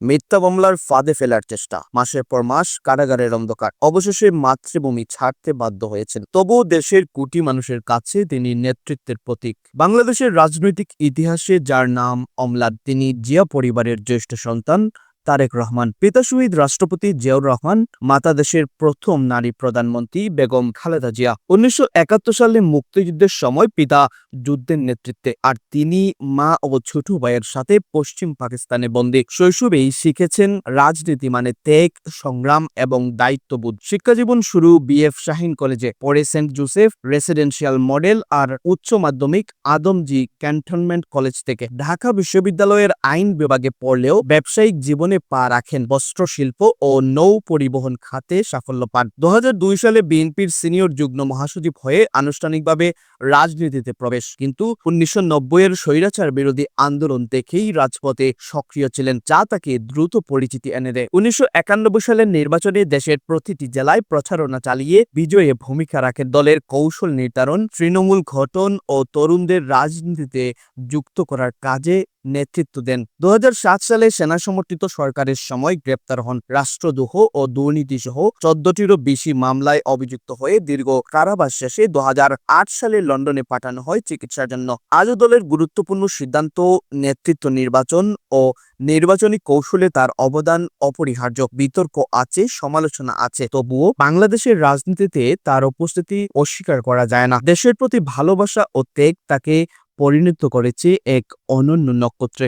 মিথ্যা মামলার ফাঁদে ফেলার চেষ্টা, মাসের পর মাস কারাগারের অন্ধকার, অবশেষে মাতৃভূমি ছাড়তে বাধ্য হয়েছেন। তবুও দেশের কোটি মানুষের কাছে তিনি নেতৃত্বের প্রতীক। বাংলাদেশের রাজনৈতিক ইতিহাসে যার নাম অম্লান, তিনি জিয়া পরিবারের জ্যেষ্ঠ সন্তান তারেক রহমান, পিতা শহীদ রাষ্ট্রপতি জিয়াউর রহমান, মাতা দেশের প্রথম নারী প্রধানমন্ত্রী বেগম খালেদা জিয়া। ১৯৭১ সালে মুক্তিযুদ্ধের সময় পিতা যুদ্ধের নেতৃত্বে, আর তিনি মা ও ছোট ভাইয়ের সাথে পশ্চিম পাকিস্তানে বন্দী। শৈশবেই শিখেছেন রাজনীতি মানে ত্যাগ, সংগ্রাম এবং দায়িত্ববোধ। শিক্ষাজীবন শুরু বিএফ শাহীন কলেজে, পরে সেন্ট জোসেফ রেসিডেন্সিয়াল মডেল আর উচ্চ মাধ্যমিক আদমজী ক্যান্টনমেন্ট কলেজ থেকে। ঢাকা বিশ্ববিদ্যালয়ের আইন বিভাগে পড়লেও ব্যবসায়িক জীবনে পা রাখেন। বস্ত্রশিল্প ও নৌ পরিবহন খাতে সাফল্য পান। ২০০২ সালে বিএনপির সিনিয়র যুগ্ম মহাসচিব হয়ে আনুষ্ঠানিকভাবে রাজনীতিতে প্রবেশ, কিন্তু ১৯৯০-এর স্বৈরাচার বিরোধী আন্দোলন দেখেই রাজপথে সক্রিয় ছিলেন, যা তাকে দ্রুত পরিচিতি এনে দেয়। ১৯৯১ সালের নির্বাচনে দেশের প্রতিটি জেলায় প্রচারণা চালিয়ে বিজয়ে ভূমিকা রাখেন। দলের কৌশল নির্ধারণ, তৃণমূল গঠন ও তরুণদের রাজনীতিতে যুক্ত করার কাজে নেতৃত্ব দেন। ২০০৭ সালে সেনা সমর্থিত সরকারের সময় গ্রেপ্তার হন। রাষ্ট্রদ্রোহ ও দুর্নীতি সহ ১৪টিরও বেশি মামলায় অভিযুক্ত হয়ে দীর্ঘ কারাবাস শেষে ২০০৮ সালে লন্ডনে পাঠানো হয় চিকিৎসার জন্য। আজও দলের গুরুত্বপূর্ণ সিদ্ধান্ত, নেতৃত্ব, নির্বাচন ও নির্বাচনী কৌশলে তার অবদান অপরিহার্য। বিতর্ক আছে, সমালোচনা আছে, তবুও বাংলাদেশের রাজনীতিতে তার উপস্থিতি অস্বীকার করা যায় না। দেশের প্রতি ভালোবাসা ও ত্যাগ তাকে পরিণত করেছে এক অনন্য নক্ষত্রে।